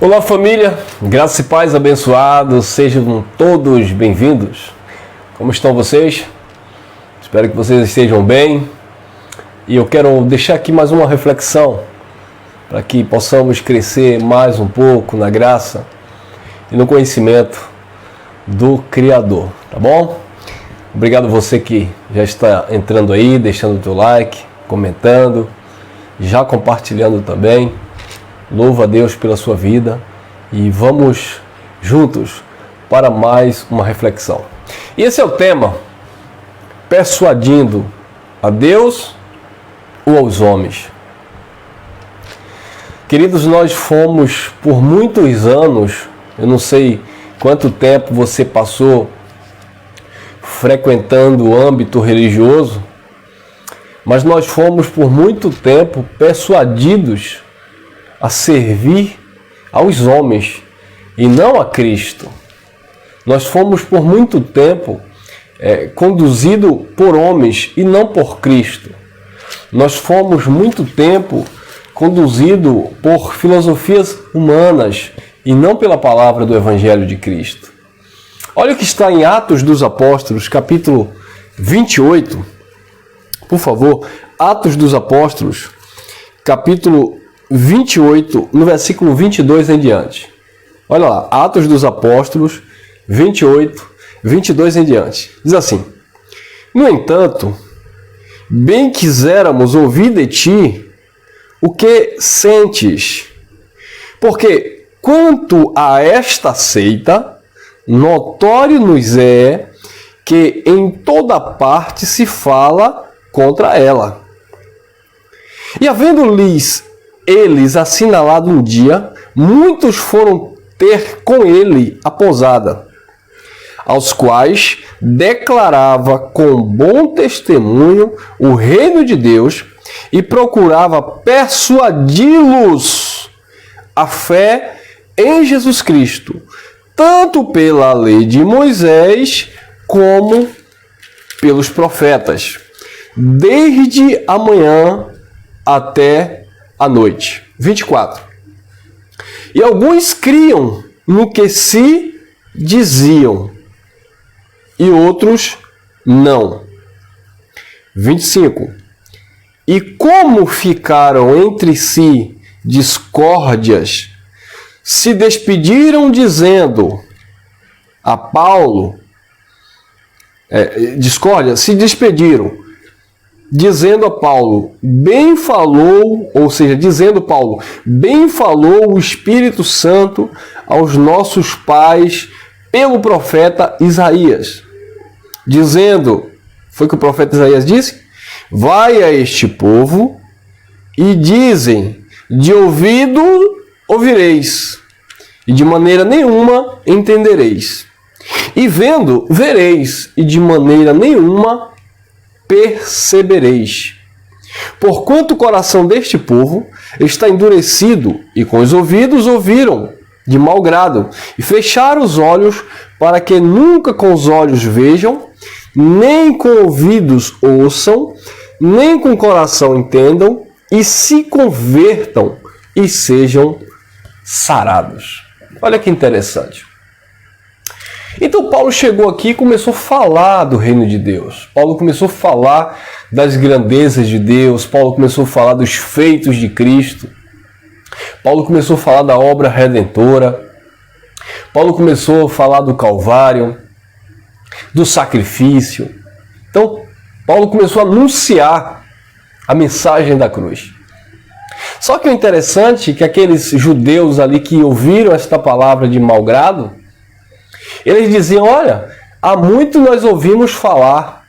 Olá família, graça e paz abençoados, sejam todos bem-vindos. Como estão vocês? Espero que vocês estejam bem. E eu quero deixar aqui mais uma reflexão para que possamos crescer mais um pouco na graça e no conhecimento do Criador, tá bom? Obrigado você que já está entrando aí, deixando o teu like, comentando, já compartilhando também. Louvo a Deus pela sua vida e vamos juntos para mais uma reflexão. E esse é o tema: persuadindo a Deus ou aos homens. Queridos, nós fomos por muitos anos, eu não sei quanto tempo você passou frequentando o âmbito religioso, mas nós fomos por muito tempo persuadidos a servir aos homens e não a Cristo. Nós fomos por muito tempo conduzidos por homens e não por Cristo. Nós fomos muito tempo conduzidos por filosofias humanas e não pela palavra do Evangelho de Cristo. Olha o que está em Atos dos Apóstolos, capítulo 28. Por favor, Atos dos Apóstolos, capítulo 28, no versículo 22 em diante. Olha lá, Atos dos Apóstolos, 28, 22 em diante. Diz assim: No entanto, bem quiséramos ouvir de ti o que sentes, porque quanto a esta seita, notório nos é que em toda parte se fala contra ela. E havendo-lhes eles assinalado um dia, muitos foram ter com ele a pousada, aos quais declarava com bom testemunho o reino de Deus e procurava persuadi-los a fé em Jesus Cristo, tanto pela lei de Moisés como pelos profetas, desde a manhã até a noite. 24. E alguns criam no que se diziam, e outros não. 25. E como ficaram entre si discórdias, se despediram dizendo a Paulo, se despediram dizendo a Paulo, bem falou, ou seja, dizendo Paulo, bem falou o Espírito Santo aos nossos pais pelo profeta Isaías, dizendo, foi o que o profeta Isaías disse? Vai a este povo e dizem, de ouvido ouvireis, e de maneira nenhuma entendereis. E vendo, vereis, e de maneira nenhuma percebereis. Porquanto o coração deste povo está endurecido, e com os ouvidos ouviram de mau grado, e fecharam os olhos, para que nunca com os olhos vejam, nem com ouvidos ouçam, nem com o coração entendam, e se convertam e sejam sarados. Olha que interessante. Então Paulo chegou aqui e começou a falar do reino de Deus. Paulo começou a falar das grandezas de Deus. Paulo começou a falar dos feitos de Cristo. Paulo começou a falar da obra redentora. Paulo começou a falar do Calvário, do sacrifício. Então, Paulo começou a anunciar a mensagem da cruz. Só que o interessante é que aqueles judeus ali que ouviram esta palavra de mau grado, eles diziam, olha, há muito nós ouvimos falar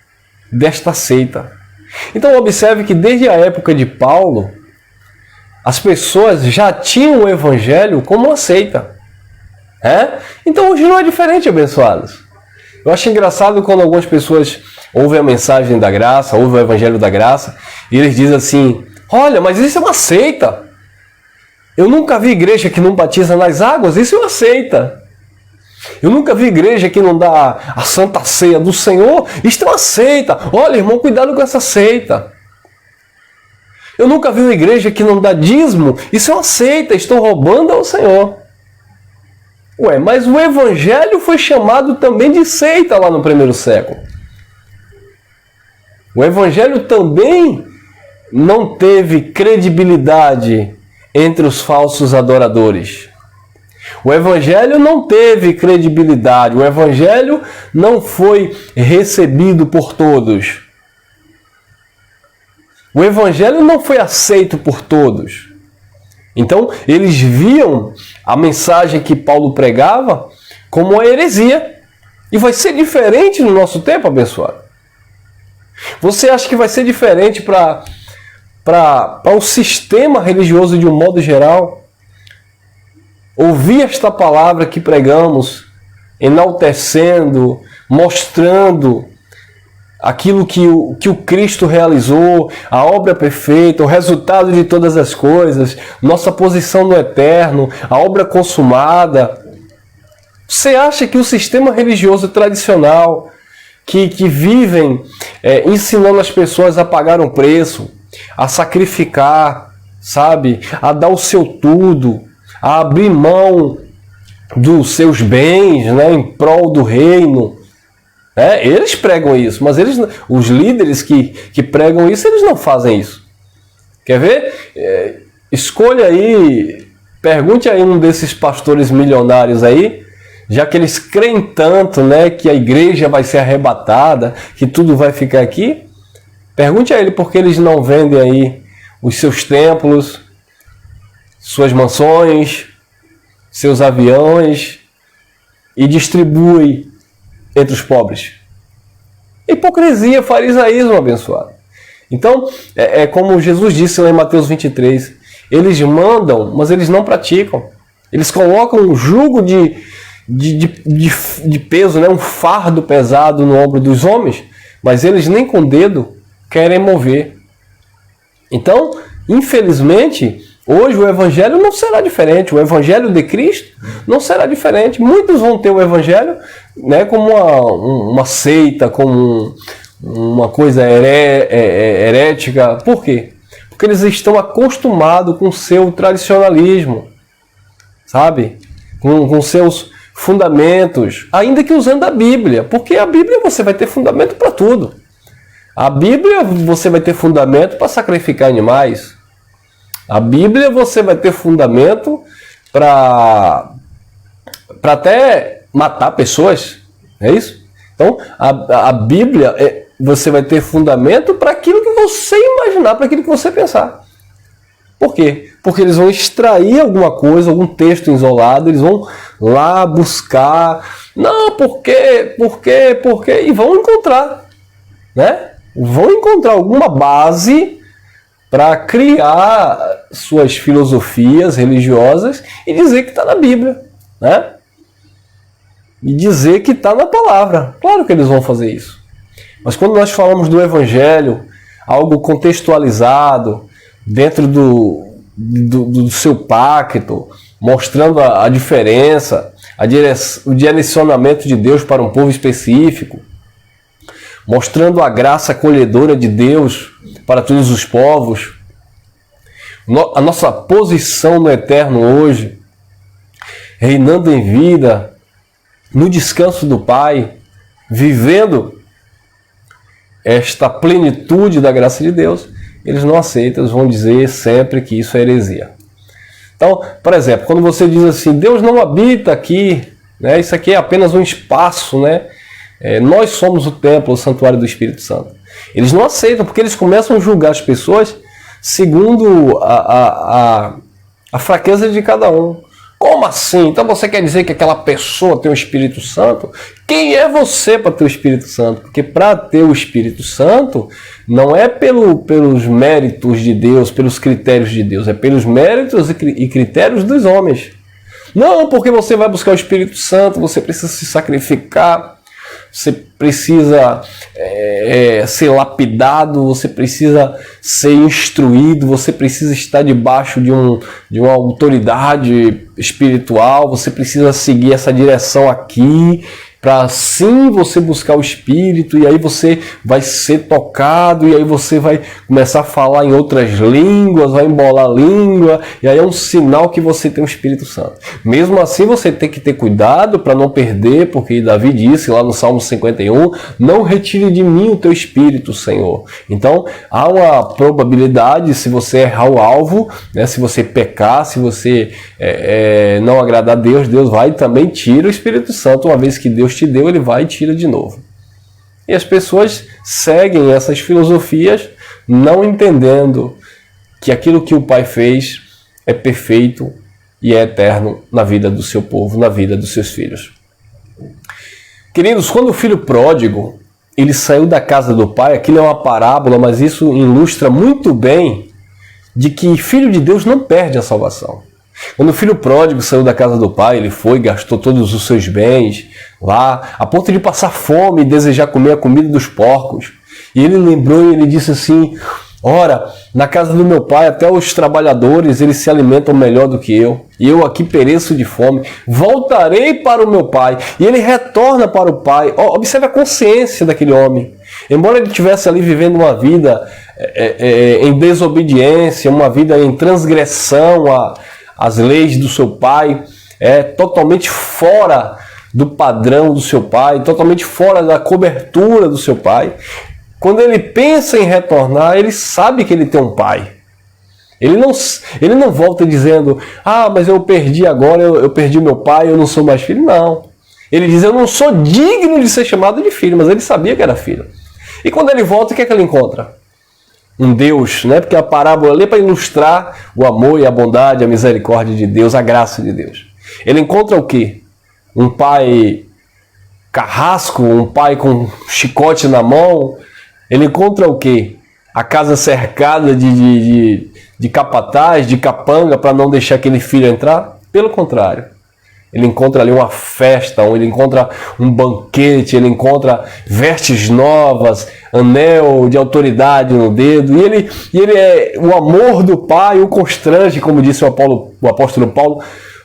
desta seita. Então observe que desde a época de Paulo, as pessoas já tinham o evangelho como uma seita. Então hoje não é diferente, abençoados. Eu acho engraçado quando algumas pessoas ouvem a mensagem da graça, ouvem o evangelho da graça, e eles dizem assim, olha, mas isso é uma seita. Eu nunca vi igreja que não batiza nas águas, isso é uma seita. Eu nunca vi igreja que não dá a santa ceia do Senhor. Isto é uma seita. Olha, irmão, cuidado com essa seita. Eu nunca vi uma igreja que não dá dízimo. Isso é uma seita. Estão roubando ao Senhor. Ué, mas o evangelho foi chamado também de seita lá no primeiro século. O evangelho também não teve credibilidade entre os falsos adoradores. O evangelho não teve credibilidade. O evangelho não foi recebido por todos. O evangelho não foi aceito por todos. Então, eles viam a mensagem que Paulo pregava como uma heresia. E vai ser diferente no nosso tempo, abençoado. Você acha que vai ser diferente para o sistema religioso de um modo geral? Ouvir esta palavra que pregamos, enaltecendo, mostrando aquilo que o Cristo realizou, a obra perfeita, o resultado de todas as coisas, nossa posição no eterno, a obra consumada. Você acha que o sistema religioso tradicional, que vivem ensinando as pessoas a pagar um preço, a sacrificar, sabe, a dar o seu tudo, a abrir mão dos seus bens, né, em prol do reino, eles pregam isso, mas os líderes que pregam isso, eles não fazem isso. Quer ver? Escolha aí, pergunte aí um desses pastores milionários aí, já que eles creem tanto, né, que a igreja vai ser arrebatada, que tudo vai ficar aqui, pergunte a ele por que eles não vendem aí os seus templos, suas mansões, seus aviões e distribuem entre os pobres. Hipocrisia, farisaísmo, abençoado. Então, como Jesus disse lá em Mateus 23, eles mandam, mas eles não praticam. Eles colocam um jugo de peso, né, um fardo pesado no ombro dos homens, mas eles nem com o dedo querem mover. Então, infelizmente, hoje o evangelho não será diferente. O evangelho de Cristo não será diferente. Muitos vão ter o evangelho, né, como uma seita, como uma coisa herética. Por quê? Porque eles estão acostumados com o seu tradicionalismo, sabe? Com seus fundamentos, ainda que usando a Bíblia. Porque a Bíblia você vai ter fundamento para tudo. A Bíblia você vai ter fundamento para sacrificar animais. A Bíblia você vai ter fundamento para até matar pessoas. É isso? Então, a Bíblia, você vai ter fundamento para aquilo que você imaginar, para aquilo que você pensar. Por quê? Porque eles vão extrair alguma coisa, algum texto isolado, eles vão lá buscar. Não, por quê? E vão encontrar. Né? Vão encontrar alguma base para criar suas filosofias religiosas e dizer que está na Bíblia, né? E dizer que está na palavra. Claro que eles vão fazer isso. Mas quando nós falamos do Evangelho, algo contextualizado, dentro do seu pacto, mostrando a diferença, o direcionamento de Deus para um povo específico, mostrando a graça acolhedora de Deus para todos os povos, a nossa posição no eterno hoje, reinando em vida, no descanso do Pai, vivendo esta plenitude da graça de Deus, eles não aceitam, eles vão dizer sempre que isso é heresia. Então, por exemplo, quando você diz assim, Deus não habita aqui, né, isso aqui é apenas um espaço, né? Nós somos o templo, o santuário do Espírito Santo. Eles não aceitam, porque eles começam a julgar as pessoas segundo a fraqueza de cada um. Como assim? Então você quer dizer que aquela pessoa tem o Espírito Santo? Quem é você para ter o Espírito Santo? Porque para ter o Espírito Santo não é pelos méritos de Deus, pelos critérios de Deus, é pelos méritos e critérios dos homens. Não, porque você vai buscar o Espírito Santo, você precisa se sacrificar, você precisa ser lapidado, você precisa ser instruído, você precisa estar debaixo de uma autoridade espiritual, você precisa seguir essa direção aqui. para assim você buscar o Espírito, e aí você vai ser tocado, e aí você vai começar a falar em outras línguas, vai embolar a língua, e aí é um sinal que você tem o Espírito Santo. Mesmo assim, você tem que ter cuidado para não perder, porque Davi disse lá no Salmo 51, não retire de mim o teu Espírito, Senhor. Então, há uma probabilidade, se você errar o alvo, né, se você pecar, se você não agradar a Deus, Deus vai e também tira o Espírito Santo. Uma vez que Deus te deu, ele vai e tira de novo. E as pessoas seguem essas filosofias não entendendo que aquilo que o Pai fez é perfeito e é eterno na vida do seu povo, na vida dos seus filhos. Queridos, quando o filho pródigo ele saiu da casa do pai, aquilo é uma parábola, mas isso ilustra muito bem de que filho de Deus não perde a salvação. Quando o filho pródigo saiu da casa do pai, ele foi, gastou todos os seus bens lá, a ponto de passar fome e desejar comer a comida dos porcos. E ele lembrou e ele disse assim, ora, na casa do meu pai até os trabalhadores eles se alimentam melhor do que eu, e eu aqui pereço de fome, voltarei para o meu pai. E ele retorna para o pai. Observe a consciência daquele homem. Embora ele estivesse ali vivendo uma vida em desobediência, uma vida em transgressão às leis do seu pai, totalmente fora do padrão do seu pai, totalmente fora da cobertura do seu pai, quando ele pensa em retornar, ele sabe que ele tem um pai. Ele não volta dizendo, mas eu perdi agora, eu perdi meu pai, eu não sou mais filho. Não. Ele diz, eu não sou digno de ser chamado de filho, mas ele sabia que era filho. E quando ele volta, o que é que ele encontra? Um Deus, né? Porque a parábola ali é para ilustrar o amor e a bondade, a misericórdia de Deus, a graça de Deus. Ele encontra o quê? Um pai carrasco, um pai com chicote na mão. Ele encontra o quê? A casa cercada de capataz, de capanga, para não deixar aquele filho entrar? Pelo contrário. Ele encontra ali uma festa, ele encontra um banquete, ele encontra vestes novas, anel de autoridade no dedo, e ele é o amor do Pai, o constrange, como disse o apóstolo Paulo,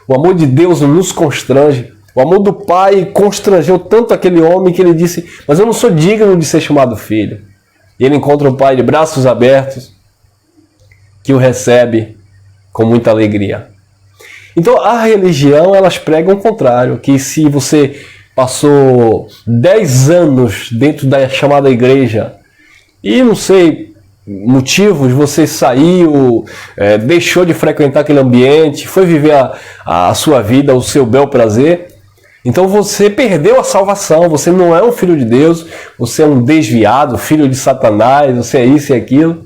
o amor de Deus nos constrange. O amor do Pai constrangeu tanto aquele homem que ele disse, mas eu não sou digno de ser chamado filho. E ele encontra o Pai de braços abertos, que o recebe com muita alegria. Então a religião, elas pregam o contrário, que se você passou 10 anos dentro da chamada igreja e não sei motivos, você saiu, deixou de frequentar aquele ambiente, foi viver a sua vida, o seu bel prazer, então você perdeu a salvação, você não é um filho de Deus, você é um desviado, filho de Satanás, você é isso e aquilo.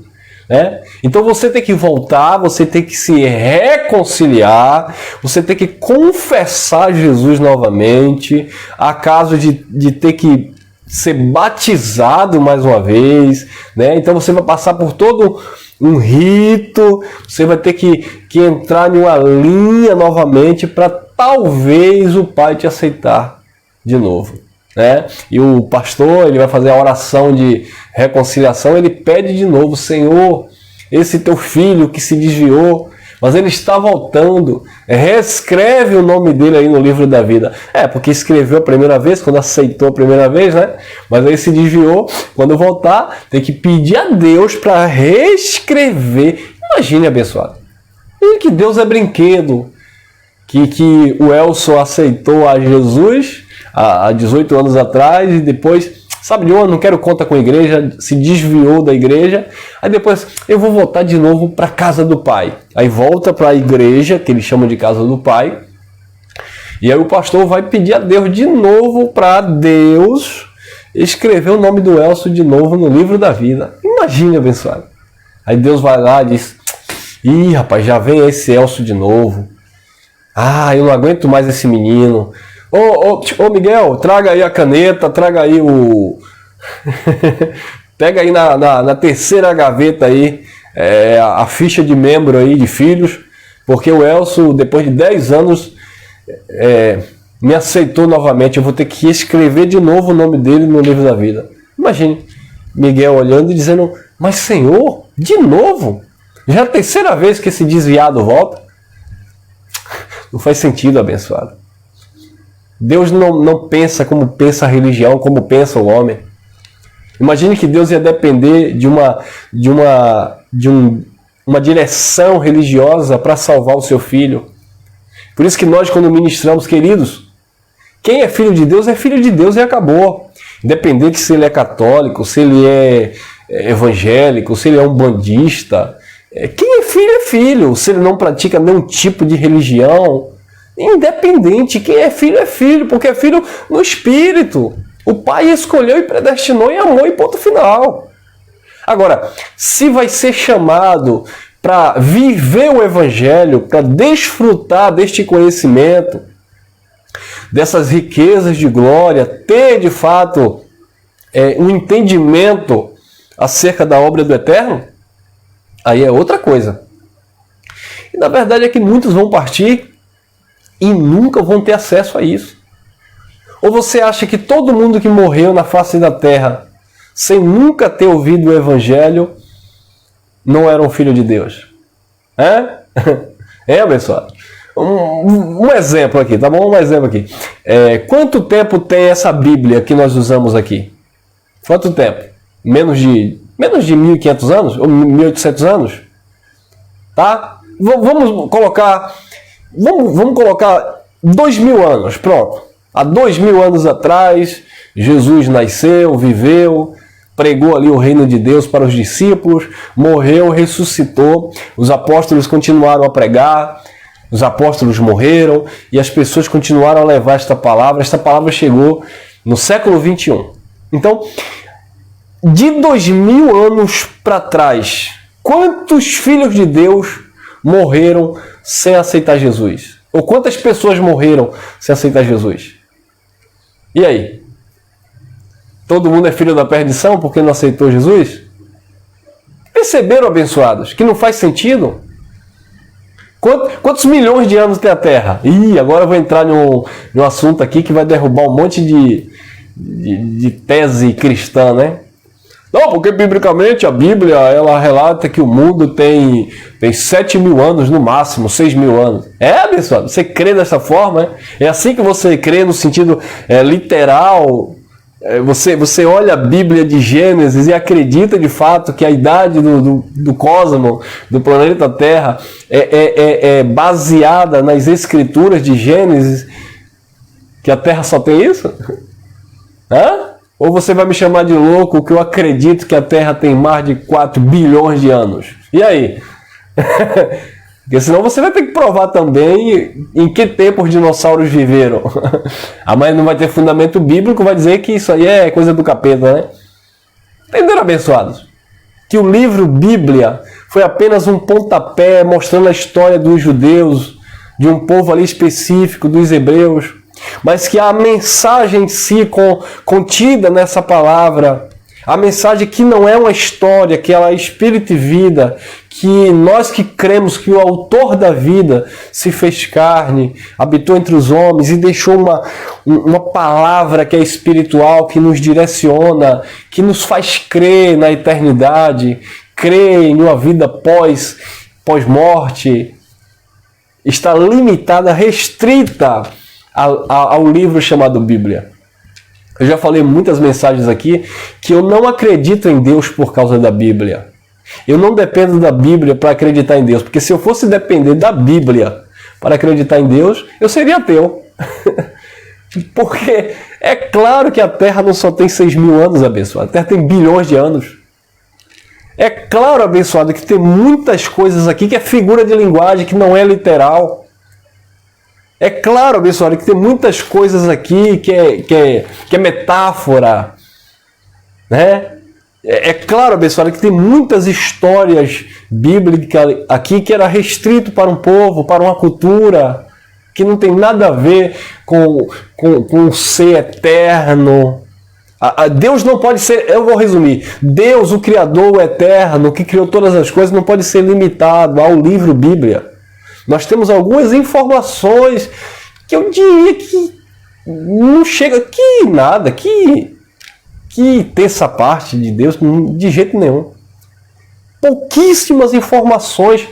Então você tem que voltar, você tem que se reconciliar, você tem que confessar Jesus novamente, a caso de ter que ser batizado mais uma vez, Então você vai passar por todo um rito, você vai ter que entrar em uma linha novamente para talvez o Pai te aceitar de novo. E o pastor, ele vai fazer a oração de reconciliação, ele pede de novo, Senhor, esse teu filho que se desviou, mas ele está voltando, reescreve o nome dele aí no livro da vida. Porque escreveu a primeira vez, quando aceitou a primeira vez, mas aí se desviou, quando voltar, tem que pedir a Deus para reescrever. Imagine, abençoado, e que Deus é brinquedo, que o Elson aceitou a Jesus há 18 anos atrás, e depois, sabe de onde? Não quero conta com a igreja, se desviou da igreja, aí depois eu vou voltar de novo para a casa do Pai. Aí volta para a igreja, que eles chamam de casa do Pai, e aí o pastor vai pedir a Deus de novo para Deus escrever o nome do Elson de novo no livro da vida. Imagine, abençoado. Aí Deus vai lá e diz, ih, rapaz, já vem esse Elson de novo. Eu não aguento mais esse menino. Ô Miguel, traga aí a caneta, traga aí o... Pega aí na terceira gaveta aí a ficha de membro aí de filhos, porque o Elson, depois de 10 anos, me aceitou novamente. Eu vou ter que escrever de novo o nome dele no livro da vida. Imagine Miguel olhando e dizendo, mas Senhor, de novo? Já é a terceira vez que esse desviado volta? Não faz sentido, abençoado. Deus não pensa como pensa a religião, como pensa o homem. Imagine que Deus ia depender de uma direção religiosa para salvar o seu filho. Por isso que nós, quando ministramos, queridos, quem é filho de Deus e acabou. Independente se ele é católico, se ele é evangélico, se ele é um bandista. Quem é filho. Se ele não pratica nenhum tipo de religião. Independente, quem é filho, porque é filho no espírito. O Pai escolheu e predestinou e amou e ponto final. Agora, se vai ser chamado para viver o Evangelho, para desfrutar deste conhecimento, dessas riquezas de glória, ter de fato um entendimento acerca da obra do Eterno, aí é outra coisa. E na verdade é que muitos vão partir e nunca vão ter acesso a isso. Ou você acha que todo mundo que morreu na face da terra, sem nunca ter ouvido o Evangelho, não era um filho de Deus? Abençoado? Um exemplo aqui, tá bom? Um exemplo aqui. Quanto tempo tem essa Bíblia que nós usamos aqui? Quanto tempo? Menos de 1.500 anos? Ou 1.800 anos? Tá? Vamos colocar 2.000 anos, pronto. Há 2.000 anos atrás, Jesus nasceu, viveu, pregou ali o reino de Deus para os discípulos, morreu, ressuscitou, os apóstolos continuaram a pregar, os apóstolos morreram e as pessoas continuaram a levar esta palavra chegou no século 21. Então, de 2.000 anos para trás, quantos filhos de Deus morreram sem aceitar Jesus? Ou quantas pessoas morreram sem aceitar Jesus? E aí? Todo mundo é filho da perdição porque não aceitou Jesus? Perceberam, abençoados, que não faz sentido? Quantos milhões de anos tem a Terra? Agora eu vou entrar num assunto aqui que vai derrubar um monte de tese cristã, né? Não, porque biblicamente a Bíblia ela relata que o mundo tem 7.000 anos no máximo, 6.000 anos. Abençoado, você crê dessa forma? É assim que você crê no sentido literal? Você olha a Bíblia de Gênesis e acredita de fato que a idade do cosmos, do planeta Terra, é baseada nas escrituras de Gênesis, que a Terra só tem isso? Ou você vai me chamar de louco que eu acredito que a Terra tem mais de 4 bilhões de anos? E aí? Porque senão você vai ter que provar também em que tempo os dinossauros viveram. Mas não vai ter fundamento bíblico, vai dizer que isso aí é coisa do capeta, né? Entenderam, abençoados? Que o livro Bíblia foi apenas um pontapé mostrando a história dos judeus, de um povo ali específico, dos hebreus, mas que a mensagem em si contida nessa palavra, a mensagem que não é uma história, que ela é espírito e vida, que nós que cremos que o autor da vida se fez carne, habitou entre os homens e deixou uma palavra que é espiritual, que nos direciona, que nos faz crer na eternidade, crer em uma vida pós-morte, está limitada, restrita ao livro chamado Bíblia. Eu já falei muitas mensagens aqui que eu não acredito em Deus por causa da Bíblia. Eu não dependo da Bíblia para acreditar em Deus, porque se eu fosse depender da Bíblia para acreditar em Deus, eu seria ateu. Porque é claro que a Terra não só tem 6.000 anos, abençoado. A Terra tem bilhões de anos. É claro, abençoado, que tem muitas coisas aqui que é figura de linguagem, que não é literal. É claro, abençoado, que tem muitas coisas aqui que é metáfora, né? É claro, abençoado, que tem muitas histórias bíblicas aqui que era restrito para um povo, para uma cultura, que não tem nada a ver com o ser eterno. Deus não pode ser, eu vou resumir, Deus, o Criador, o Eterno, que criou todas as coisas, não pode ser limitado ao livro Bíblia. Nós temos algumas informações que eu diria que não chega, que nada, que terça parte de Deus, de jeito nenhum. Pouquíssimas informações,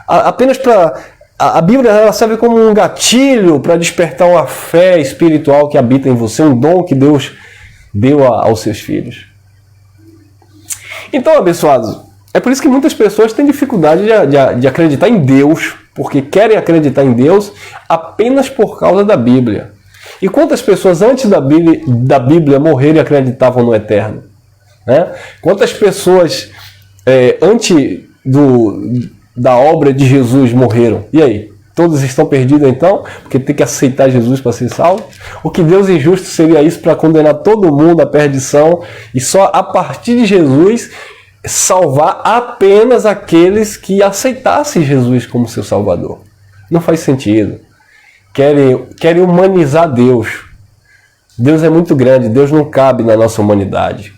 apenas para A Bíblia ela serve como um gatilho para despertar uma fé espiritual que habita em você, um dom que Deus deu aos seus filhos. Então, abençoados, é por isso que muitas pessoas têm dificuldade de acreditar em Deus, porque querem acreditar em Deus apenas por causa da Bíblia. E quantas pessoas antes da Bíblia morreram acreditavam no eterno? Né? Quantas pessoas antes da obra de Jesus morreram? E aí? Todos estão perdidos então? Porque tem que aceitar Jesus para ser salvo? O que Deus injusto seria isso para condenar todo mundo à perdição e só a partir de Jesus salvar apenas aqueles que aceitassem Jesus como seu Salvador? Não faz sentido. Querem humanizar Deus. Deus é muito grande, Deus não cabe na nossa humanidade.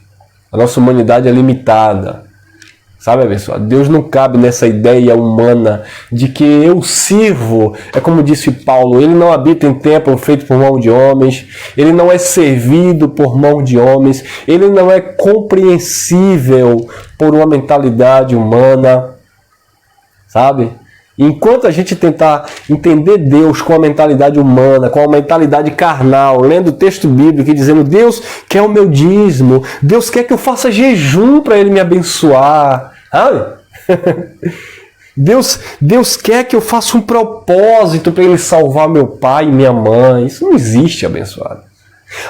A nossa humanidade é limitada. Sabe, abençoado? Deus não cabe nessa ideia humana de que eu sirvo. É como disse Paulo, ele não habita em templo feito por mão de homens, ele não é servido por mão de homens, ele não é compreensível por uma mentalidade humana. Sabe? Enquanto a gente tentar entender Deus com a mentalidade humana, com a mentalidade carnal, lendo o texto bíblico e dizendo Deus quer o meu dízimo, Deus quer que eu faça jejum para Ele me abençoar, sabe? Deus quer que eu faça um propósito para Ele salvar meu pai e minha mãe. Isso não existe, abençoado.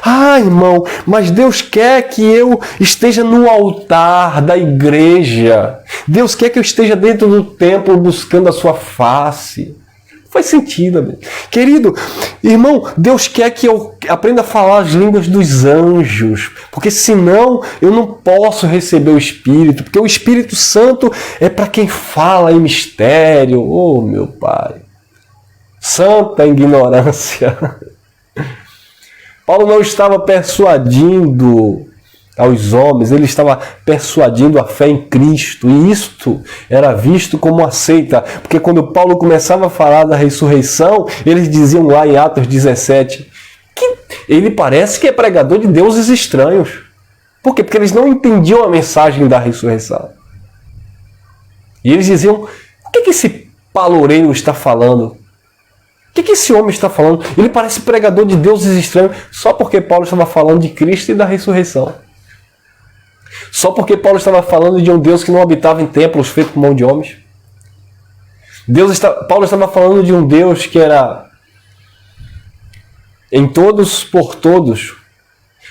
Ah, irmão, mas Deus quer que eu esteja no altar da igreja. Deus quer que eu esteja dentro do templo buscando a sua face. Não faz sentido, amigo. Querido, irmão, Deus quer que eu aprenda a falar as línguas dos anjos, porque senão eu não posso receber o Espírito, porque o Espírito Santo é para quem fala em mistério. Oh, meu Pai, santa ignorância. Paulo não estava persuadindo aos homens, ele estava persuadindo a fé em Cristo, e isto era visto como uma seita, porque quando Paulo começava a falar da ressurreição, eles diziam lá em Atos 17, que ele parece que é pregador de deuses estranhos. Por quê? Porque eles não entendiam a mensagem da ressurreição. E eles diziam, o que esse paloureiro está falando? O que esse homem está falando? Ele parece pregador de deuses estranhos só porque Paulo estava falando de Cristo e da ressurreição. Só porque Paulo estava falando de um Deus que não habitava em templos feitos por mão de homens. Paulo estava falando de um Deus que era em todos por todos.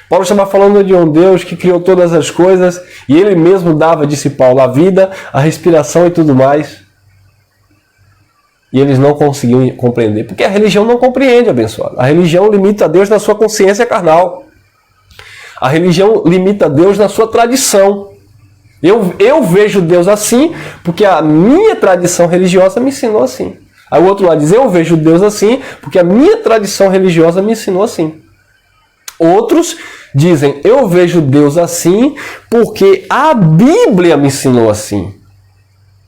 Paulo estava falando de um Deus que criou todas as coisas e ele mesmo dava, disse Paulo, a vida, a respiração e tudo mais. E eles não conseguiam compreender. Porque a religião não compreende, abençoado. A religião limita a Deus na sua consciência carnal. A religião limita a Deus na sua tradição. Eu vejo Deus assim porque a minha tradição religiosa me ensinou assim. Aí o outro lado diz, eu vejo Deus assim porque a minha tradição religiosa me ensinou assim. Outros dizem, eu vejo Deus assim porque a Bíblia me ensinou assim.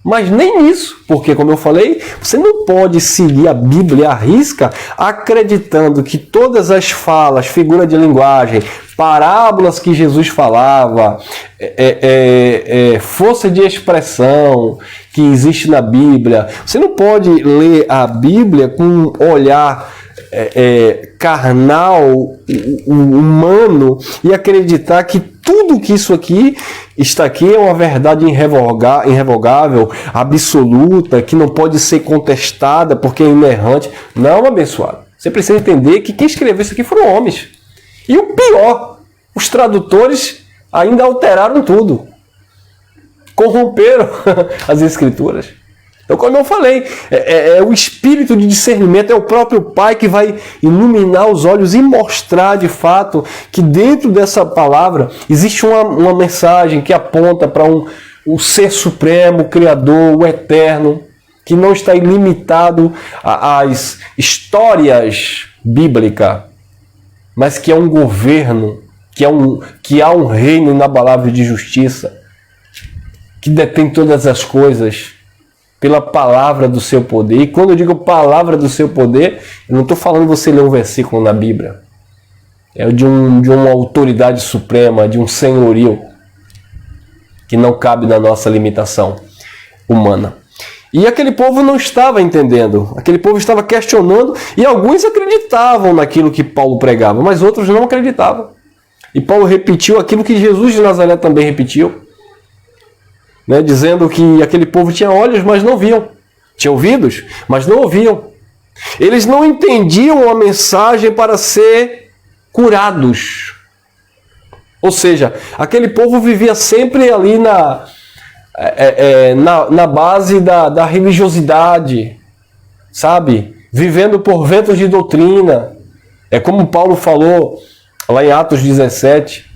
Mas nem isso, porque como eu falei, você não pode seguir a Bíblia à risca acreditando que todas as falas, figura de linguagem, parábolas que Jesus falava, força de expressão que existe na Bíblia. Você não pode ler a Bíblia com um olhar carnal, humano, e acreditar que tudo que isso aqui está aqui é uma verdade irrevogável, absoluta, que não pode ser contestada porque é inerrante. Não, abençoado. Você precisa entender que quem escreveu isso aqui foram homens. E o pior, os tradutores ainda alteraram tudo. Corromperam as escrituras. Então, como eu falei, é o espírito de discernimento, é o próprio Pai que vai iluminar os olhos e mostrar de fato que dentro dessa palavra existe uma mensagem que aponta para um ser supremo, o Criador, o Eterno, que não está ilimitado às histórias bíblicas, mas que é um governo, que há um reino inabalável de justiça, que detém todas as coisas pela palavra do seu poder. E quando eu digo palavra do seu poder, eu não estou falando você ler um versículo na Bíblia. É de uma autoridade suprema, de um senhorio, que não cabe na nossa limitação humana. E aquele povo não estava entendendo, aquele povo estava questionando, e alguns acreditavam naquilo que Paulo pregava, mas outros não acreditavam. E Paulo repetiu aquilo que Jesus de Nazaré também repetiu, né, dizendo que aquele povo tinha olhos, mas não viam, tinha ouvidos, mas não ouviam. Eles não entendiam a mensagem para ser curados. Ou seja, aquele povo vivia sempre ali na base da religiosidade, sabe? Vivendo por ventos de doutrina. É como Paulo falou lá em Atos 17.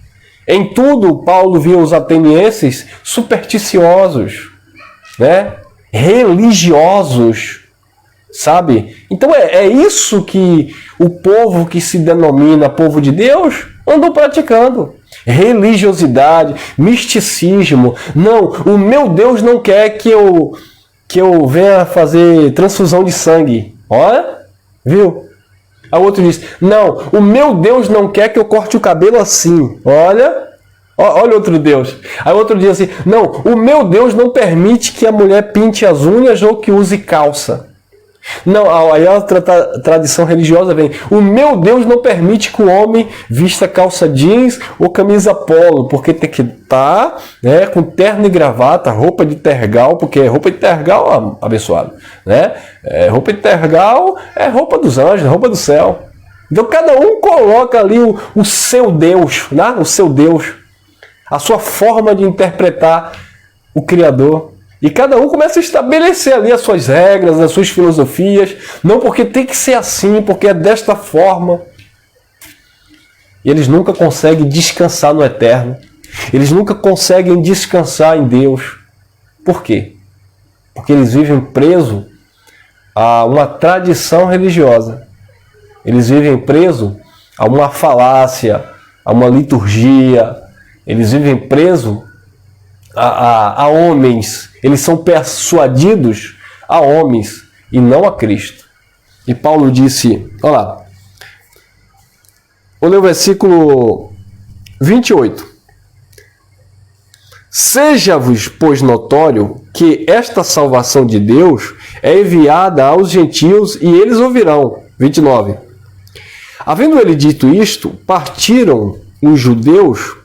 Em tudo, Paulo via os atenienses supersticiosos, né? Religiosos, sabe? Então é isso que o povo que se denomina povo de Deus andam praticando. Religiosidade, misticismo. Não, o meu Deus não quer que eu venha fazer transfusão de sangue. Olha, viu? Aí o outro diz, não, o meu Deus não quer que eu corte o cabelo assim. Olha outro Deus. Aí o outro diz assim, não, o meu Deus não permite que a mulher pinte as unhas ou que use calça. Não, aí a outra tradição religiosa vem. O meu Deus não permite que o homem vista calça jeans ou camisa polo, porque tem que estar, né, com terno e gravata, roupa de tergal, porque roupa de tergal, abençoado, né? Roupa de tergal é roupa dos anjos, roupa do céu. Então cada um coloca ali o seu Deus, né? O seu Deus, a sua forma de interpretar o Criador. E cada um começa a estabelecer ali as suas regras, as suas filosofias. Não porque tem que ser assim, porque é desta forma. E eles nunca conseguem descansar no eterno. Eles nunca conseguem descansar em Deus. Por quê? Porque eles vivem presos a uma tradição religiosa. Eles vivem presos a uma falácia, a uma liturgia. Eles vivem presos a homens. Eles são persuadidos a homens e não a Cristo. E Paulo disse, olha lá, vou ler o versículo 28. Seja-vos, pois, notório que esta salvação de Deus é enviada aos gentios e eles ouvirão. 29. Havendo ele dito isto, partiram os judeus,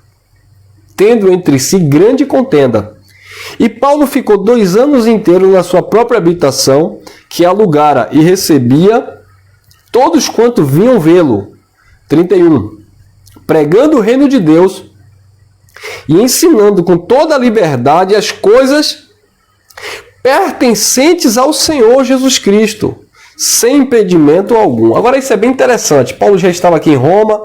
tendo entre si grande contenda. E Paulo ficou 2 anos inteiros na sua própria habitação, que alugara, e recebia todos quanto vinham vê-lo. 31. Pregando o reino de Deus e ensinando com toda a liberdade as coisas pertencentes ao Senhor Jesus Cristo, sem impedimento algum. Agora isso é bem interessante. Paulo já estava aqui em Roma,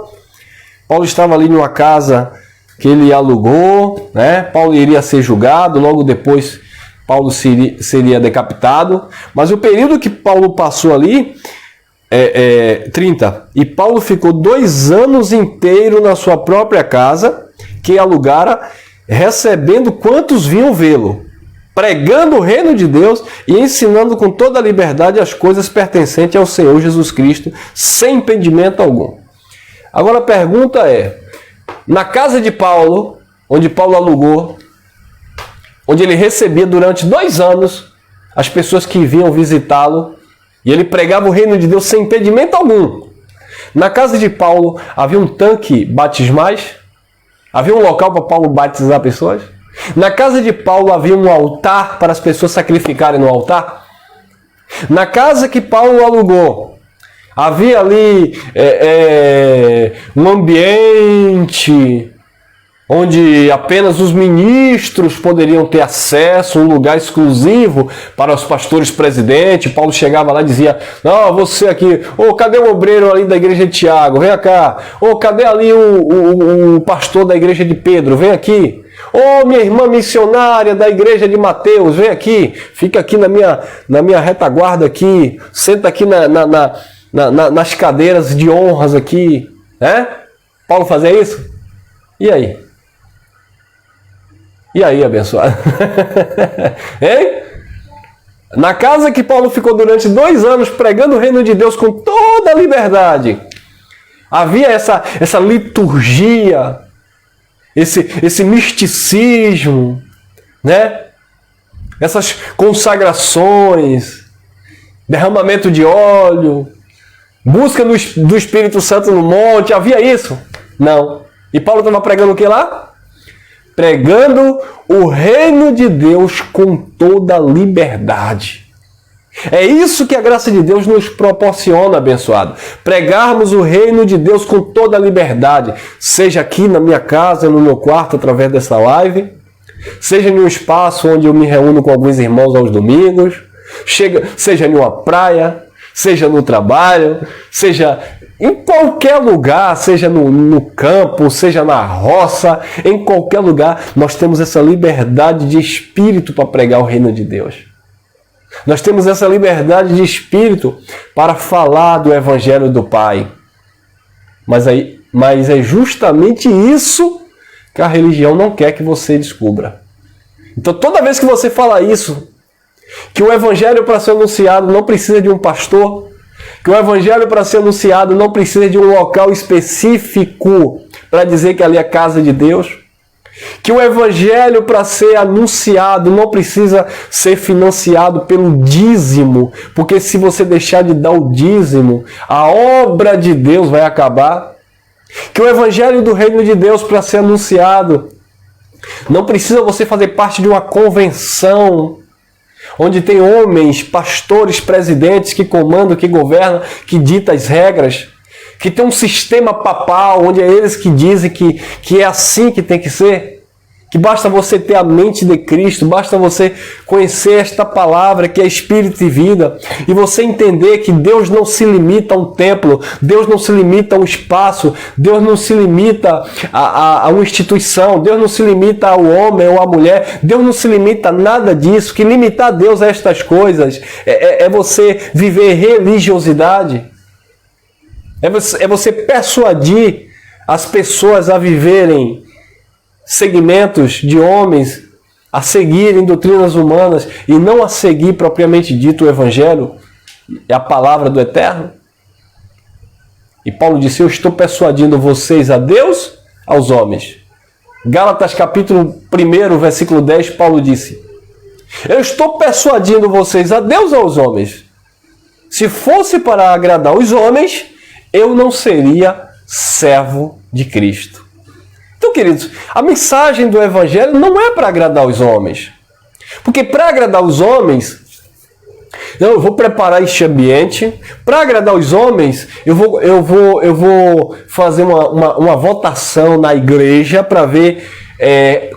Paulo estava ali numa casa que ele alugou, né? Paulo iria ser julgado, logo depois Paulo seria decapitado, mas o período que Paulo passou ali 30, e Paulo ficou 2 anos inteiros na sua própria casa, que alugara, recebendo quantos vinham vê-lo, pregando o reino de Deus e ensinando com toda a liberdade as coisas pertencentes ao Senhor Jesus Cristo, sem impedimento algum. Agora a pergunta é, na casa de Paulo, onde Paulo alugou, onde ele recebia durante 2 anos as pessoas que vinham visitá-lo, e ele pregava o reino de Deus sem impedimento algum. Na casa de Paulo havia um tanque batismais? Havia um local para Paulo batizar pessoas? Na casa de Paulo havia um altar para as pessoas sacrificarem no altar? Na casa que Paulo alugou, havia ali um ambiente onde apenas os ministros poderiam ter acesso, um lugar exclusivo para os pastores presidentes. Paulo chegava lá e dizia, não, você aqui, cadê o obreiro ali da igreja de Tiago? Vem cá. Cadê ali o pastor da igreja de Pedro? Vem aqui. Minha irmã missionária da igreja de Mateus, vem aqui. Fica aqui na minha retaguarda aqui. Senta aqui nas cadeiras de honras aqui. Paulo fazia isso? E aí? E aí, abençoado? Hein? Na casa que Paulo ficou durante 2 anos pregando o reino de Deus com toda a liberdade, havia essa liturgia, esse misticismo, né? essas consagrações, derramamento de óleo, busca do Espírito Santo no monte, havia isso? Não. E Paulo estava pregando o que lá? Pregando o reino de Deus com toda liberdade. É isso que a graça de Deus nos proporciona, abençoado. Pregarmos o reino de Deus com toda a liberdade. Seja aqui na minha casa, no meu quarto, através dessa live. Seja em um espaço onde eu me reúno com alguns irmãos aos domingos. Seja em uma praia. Seja no trabalho. Seja em qualquer lugar. Seja no campo. Seja na roça. Em qualquer lugar. Nós temos essa liberdade de espírito para pregar o reino de Deus. Nós temos essa liberdade de espírito para falar do Evangelho do Pai. Mas é justamente isso que a religião não quer que você descubra. Então toda vez que você fala isso, que o Evangelho para ser anunciado não precisa de um pastor, que o Evangelho para ser anunciado não precisa de um local específico para dizer que ali é a casa de Deus, que o Evangelho para ser anunciado não precisa ser financiado pelo dízimo, porque se você deixar de dar o dízimo, a obra de Deus vai acabar. Que o Evangelho do Reino de Deus para ser anunciado não precisa você fazer parte de uma convenção onde tem homens, pastores, presidentes que comandam, que governam, que ditam as regras, que tem um sistema papal onde é eles que dizem que é assim que tem que ser, que basta você ter a mente de Cristo, basta você conhecer esta palavra que é Espírito e vida, e você entender que Deus não se limita a um templo, Deus não se limita a um espaço, Deus não se limita a uma instituição, Deus não se limita ao homem ou à mulher, Deus não se limita a nada disso. Que limitar Deus a estas coisas é você viver religiosidade. É você persuadir as pessoas a viverem segmentos de homens, a seguirem doutrinas humanas e não a seguir propriamente dito o Evangelho, a palavra do Eterno. E Paulo disse: eu estou persuadindo vocês a Deus, aos homens. Gálatas capítulo 1, versículo 10, Paulo disse: eu estou persuadindo vocês a Deus, aos homens. Se fosse para agradar os homens, eu não seria servo de Cristo. Então, queridos, a mensagem do Evangelho não é para agradar os homens. Porque para agradar os homens, eu vou preparar este ambiente. Para agradar os homens, eu vou fazer uma votação na igreja para ver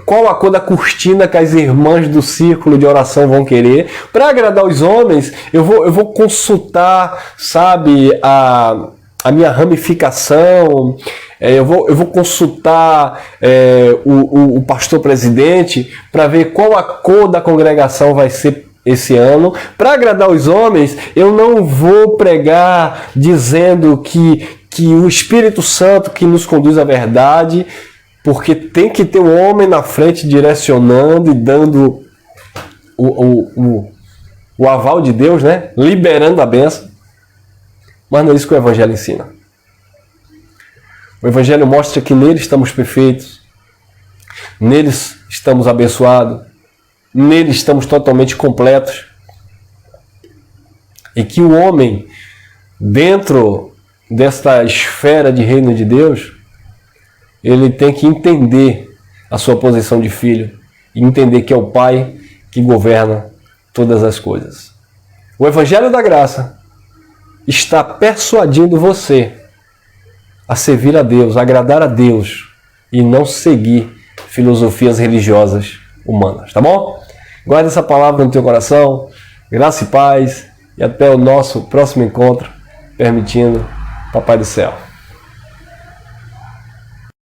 qual a cor da cortina que as irmãs do círculo de oração vão querer. Para agradar os homens, eu vou consultar, sabe, a minha ramificação, eu vou consultar o pastor presidente para ver qual a cor da congregação vai ser esse ano. Para agradar os homens, eu não vou pregar dizendo que o Espírito Santo que nos conduz à verdade, porque tem que ter um homem na frente direcionando e dando o aval de Deus, né? Liberando a bênção. Mas não é isso que o Evangelho ensina. O Evangelho mostra que nele estamos perfeitos, neles estamos abençoados, nele estamos totalmente completos. E que o homem, dentro desta esfera de reino de Deus, ele tem que entender a sua posição de filho e entender que é o Pai que governa todas as coisas. O Evangelho da Graça está persuadindo você a servir a Deus, a agradar a Deus e não seguir filosofias religiosas humanas, tá bom? Guarda essa palavra no teu coração, graça e paz, e até o nosso próximo encontro, permitindo, Papai do Céu.